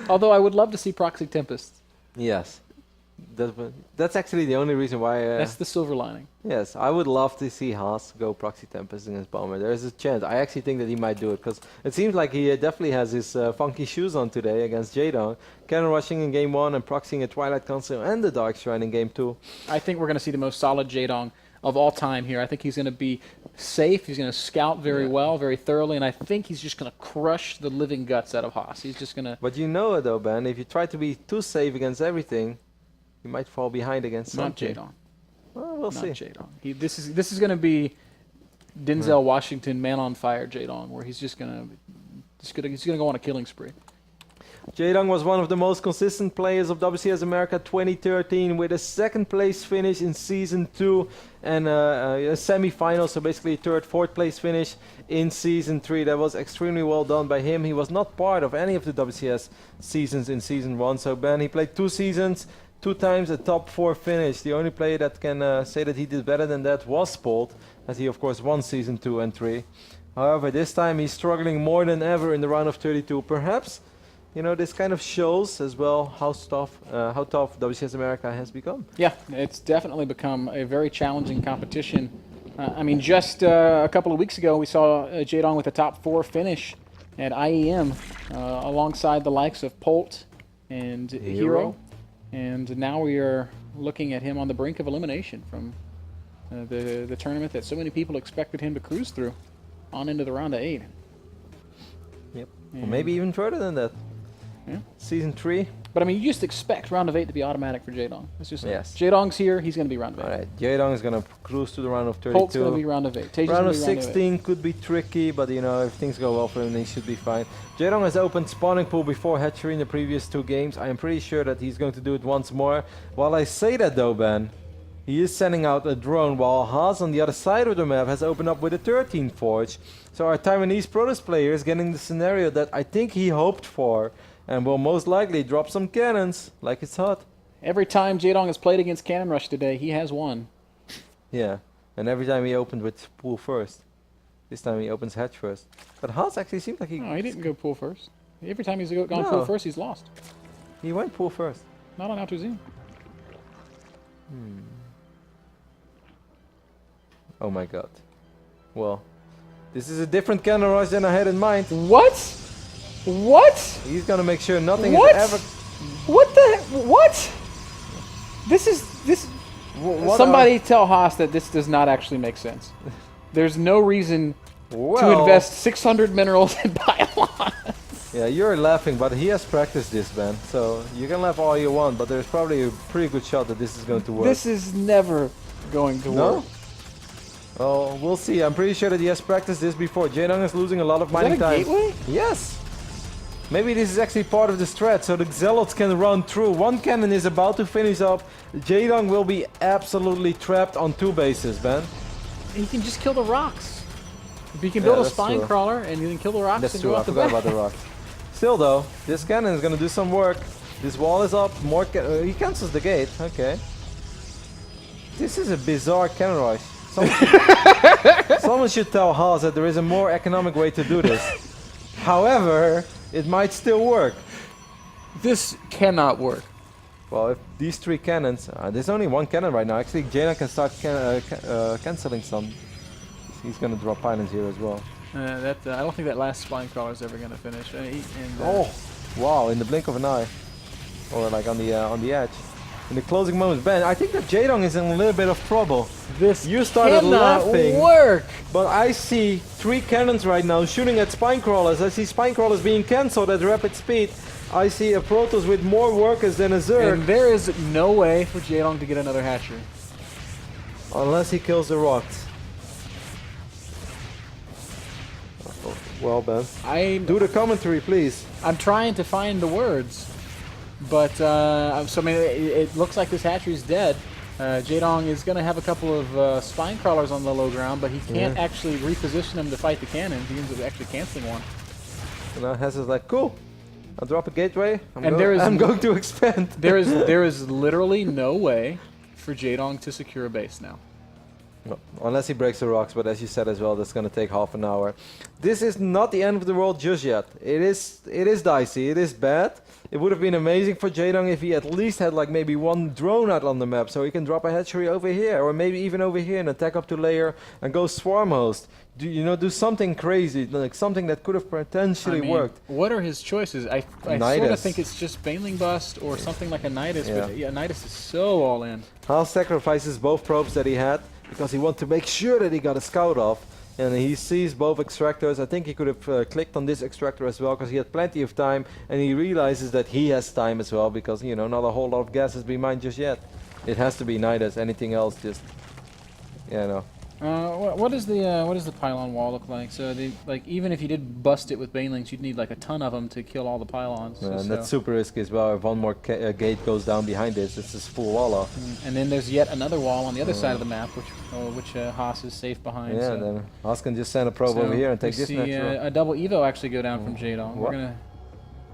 Although I would love to see Proxy Tempest. Yes. That's actually the only reason why... That's the silver lining. Yes, I would love to see Haas go Proxy Tempest against Bomber. There's a chance. I actually think that he might do it, because it seems like he definitely has his funky shoes on today against Jaedong. Cannon rushing in game 1 and proxying a Twilight Council and the Dark Shrine in game 2. I think we're going to see the most solid Jaedong of all time here. I think he's going to be safe. He's going to scout very well, very thoroughly, and I think he's just going to crush the living guts out of Haas. He's just going to... But you know it though, Ben, if you try to be too safe against everything, you might fall behind against something. Not Jaedong. Well, we'll see. Not Jaedong. This is going to be Denzel Washington, Man on Fire Jaedong, where he's just going to go on a killing spree. Jaedong was one of the most consistent players of WCS America 2013 with a second place finish in Season 2 and a semi-final, so basically third, fourth place finish in Season 3. That was extremely well done by him. He was not part of any of the WCS seasons in Season 1. So Ben, he played 2 seasons, 2 times a top 4 finish. The only player that can say that he did better than that was Spolt, as he of course won Season 2 and 3. However, this time he's struggling more than ever in the round of 32. Perhaps, you know, this kind of shows as well how tough WCS America has become. Yeah, it's definitely become a very challenging competition. I mean, just a couple of weeks ago, we saw Jaedong with a top 4 finish at IEM alongside the likes of Polt and Hero. And now we are looking at him on the brink of elimination from the tournament that so many people expected him to cruise through on into the round of 8. Yep. Or maybe even further than that. Yeah. Season 3. But I mean, you just expect round of 8 to be automatic for Jaedong. It's just yes. Jaedong's here, he's going to be round of 8. Alright, Jaedong is going to cruise to the round of 32. Polt's going to be round of 8. Taej's Round of gonna be 16 could be tricky, but you know, if things go well for him, he should be fine. Jaedong has opened spawning pool before hatchery in the previous 2 games. I am pretty sure that he's going to do it once more. While I say that though, Ben, he is sending out a drone, while Haas on the other side of the map has opened up with a 13 forge. So our Taiwanese Protoss player is getting the scenario that I think he hoped for, and will most likely drop some cannons, like it's hot. Every time Jaedong has played against Cannon Rush today, he has won. Yeah, and every time he opened with pool first. This time he opens hatch first. But Haas actually seems like he... No, he didn't go pool first. Every time he's gone pool first, he's lost. He went pool first. Not on Altuzine. Oh my god. Well, this is a different Cannon Rush than I had in mind. What? What? He's gonna make sure nothing what? is ever... What the... What? This is... Somebody tell Haas that this does not actually make sense. There's no reason to invest 600 minerals in pylons. Yeah, you're laughing, but he has practiced this, man. So you can laugh all you want, but there's probably a pretty good shot that this is going to work. This is never going to work. Well, we'll see. I'm pretty sure that he has practiced this before. Jaedong is losing a lot of mining time. Is that a gateway? Yes. Maybe this is actually part of the strat, so the Zealots can run through. 1 cannon is about to finish up. Jaedong will be absolutely trapped on 2 bases, man. He can just kill the rocks. He can build a spine crawler and you can kill the rocks that's and true. go I out the forgot back. about the rocks. Still though, this cannon is going to do some work. This wall is up. More he cancels the gate. Okay. This is a bizarre cannon rush. Someone should tell Haas that there is a more economic way to do this. However, it might still work. This cannot work. Well, if these 3 cannons... there's only 1 cannon right now. Actually, Jaedong can start cancelling some. He's going to drop pylons here as well. I don't think that last spine crawler is ever going to finish. Oh, wow, in the blink of an eye. Or like on the edge. In the closing moments, Ben, I think that Jaedong is in a little bit of trouble. You started laughing, work. But I see 3 cannons right now shooting at spine crawlers. I see spine crawlers being cancelled at rapid speed. I see a Protoss with more workers than a Zerg. And there is no way for Jaedong to get another hatchery. Unless he kills the rocks. Well, Ben. Do the commentary, please. I'm trying to find the words. But, so I mean, it looks like this hatchery is dead. Jaedong is going to have a couple of spine crawlers on the low ground, but he can't actually reposition them to fight the cannon. He ends up actually canceling one. And now Hess is like, cool. I'll drop a gateway. I'm going to expand. There is literally no way for Jaedong to secure a base now. No, unless he breaks the rocks, but as you said as well, that's going to take half an hour. This is not the end of the world just yet. It is dicey, it is bad. It would have been amazing for Jaedong if he at least had like maybe one drone out on the map, so he can drop a hatchery over here, or maybe even over here and attack up to layer and go swarm host. Do something crazy, like something that could have potentially worked. What are his choices? I sort of think it's just Baneling Bust or something like a Nidus, but yeah, Nidus is so all in. Haas sacrifices both probes that he had because he wanted to make sure that he got a scout off, and he sees both extractors. I think he could have clicked on this extractor as well because he had plenty of time, and he realizes that he has time as well because, you know, not a whole lot of gas has been mined just yet. It has to be Nidus, anything else just, yeah, no. What does the pylon wall look like? So, even if you did bust it with banelings, you'd need like a ton of them to kill all the pylons. And that's super risky as well. If one more gate goes down behind this, it's just full wall off. And then there's yet another wall on the other side of the map, which Haas is safe behind. Yeah, then Haas can just send a probe over here and take this natural. A double Evo actually go down from Jaedong. We're gonna.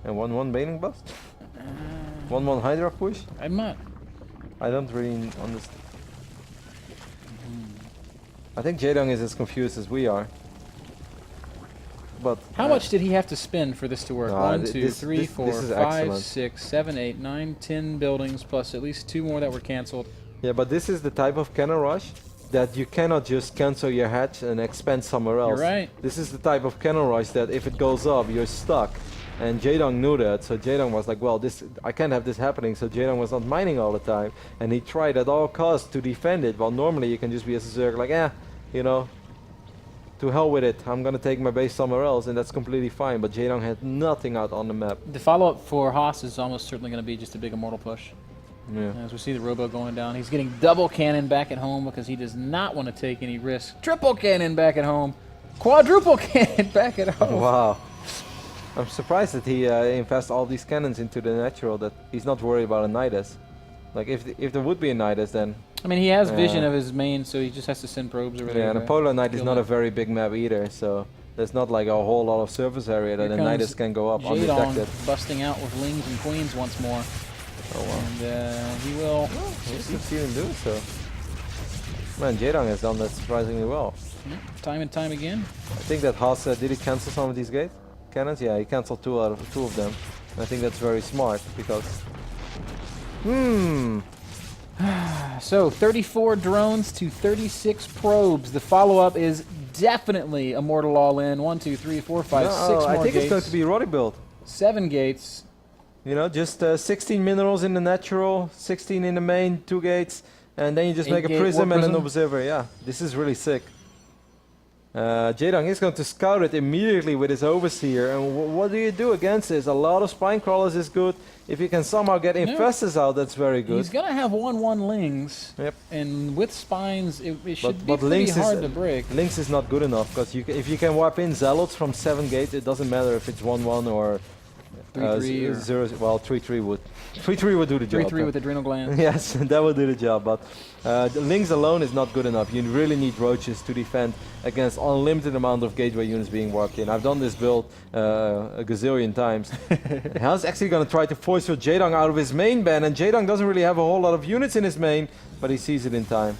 And 1-1 Baneling Bust? 1-1 Hydra push? I'm not. I don't really understand. I think Jaedong is as confused as we are. But how much did he have to spend for this to work? 1, 2, 3, 4, 5, excellent. 6, 7, 8, 9, 10 buildings plus at least 2 more that were cancelled. Yeah, but this is the type of cannon rush that you cannot just cancel your hatch and expand somewhere else. You're right. This is the type of cannon rush that if it goes up, you're stuck. And Jaedong knew that, so Jaedong was like, well, I can't have this happening, so Jaedong was not mining all the time. And he tried at all costs to defend it, while normally you can just be as a Zerg like, you know, to hell with it, I'm gonna take my base somewhere else, and that's completely fine. But Jaedong had nothing out on the map. The follow-up for Haas is almost certainly going to be just a big immortal push. Yeah. As we see the robo going down, he's getting double cannon back at home because he does not want to take any risks. Triple cannon back at home, quadruple cannon back at home. Wow. I'm surprised that he invests all these cannons into the natural, that he's not worried about a Nidus. Like, if there would be a Nidus, then... I mean, he has vision of his main, so he just has to send probes over there. Yeah, and a Polar Knight is not a very big map either, so there's not like a whole lot of surface area that a Nidus can go up undetected. Busting out with Lings and Queens once more. Oh, wow. And he will... We'll see him do so. Man, Jaedong has done that surprisingly well. Time and time again. I think that Haas, did he cancel some of these gate cannons? Yeah, he cancelled two of them. And I think that's very smart, because... So, 34 drones to 36 probes. The follow-up is definitely Immortal All-In. 1, 2, 3, 4, 5, 6 more I think gates. it's going to be Roddy build. 7 gates. You know, just 16 minerals in the natural, 16 in the main, 2 gates, and then you just make a prism and an observer. Yeah, this is really sick. Jaedong is going to scout it immediately with his overseer, and what do you do against this? A lot of spine crawlers is good. If you can somehow get infestors out, that's very good. He's going to have 1/1 Lings, and with spines, it should be pretty hard to break. Lings is not good enough, because if you can wipe in Zealots from 7 gates, it doesn't matter if it's 1/1 or 3/3 0. Well, 3/3 would 3/3 would do the job. 3/3 with adrenal glands. Yes, that would do the job. But the Lings alone is not good enough. You really need roaches to defend against unlimited amount of gateway units being warped in. I've done this build a gazillion times. Hal's actually going to try to force your Jaedong out of his main ban, and Jaedong doesn't really have a whole lot of units in his main, but he sees it in time.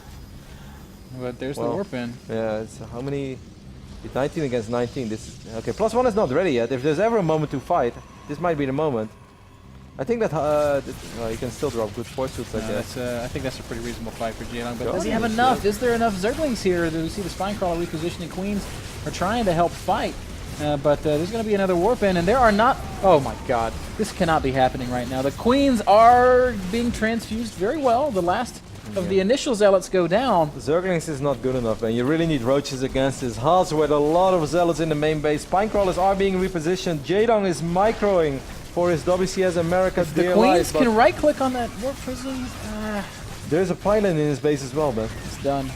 But there's the warp in. Yeah, it's how many? It's 19 against 19. This is, okay. +1 is not ready yet. If there's ever a moment to fight, this might be the moment. I think that you can still drop good force suits, I guess. I think that's a pretty reasonable fight for Jaedong. But does he have enough? Is there enough Zerglings here? Do we see the Spinecrawler repositioning? Queens are trying to help fight. But there's going to be another warp in, and there are not... Oh my god. This cannot be happening right now. The Queens are being transfused very well. The last of the initial Zealots go down. Zerglings is not good enough, and you really need roaches against this. Haas with a lot of Zealots in the main base. Spinecrawlers are being repositioned. Jaedong is microing for his WCS America. If the Queens can right-click on that warp prism... There's a pylon in his base as well, man. It's done.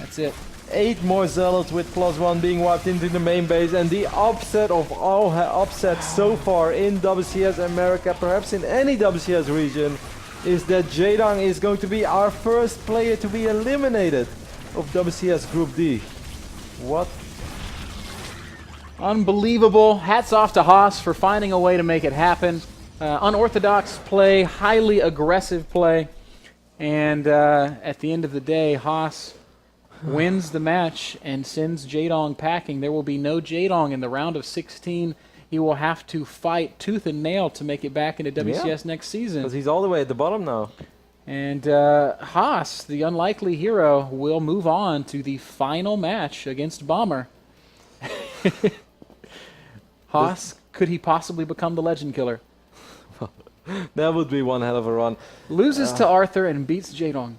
That's it. 8 more Zealots with +1 being wiped into the main base, and the upset of all upsets so far in WCS America, perhaps in any WCS region, is that Jaedong is going to be our first player to be eliminated of WCS Group D. What? Unbelievable. Hats off to Haas for finding a way to make it happen. Unorthodox play, highly aggressive play, and at the end of the day, Haas wins the match and sends Jaedong packing, there will be no Jaedong in the round of 16. He will have to fight tooth and nail to make it back into WCS next season. Because he's all the way at the bottom now. And Haas, the unlikely hero, will move on to the final match against Bomber. Haas, could he possibly become the Legend Killer? That would be one hell of a run. Loses to Arthur and beats Jaedong.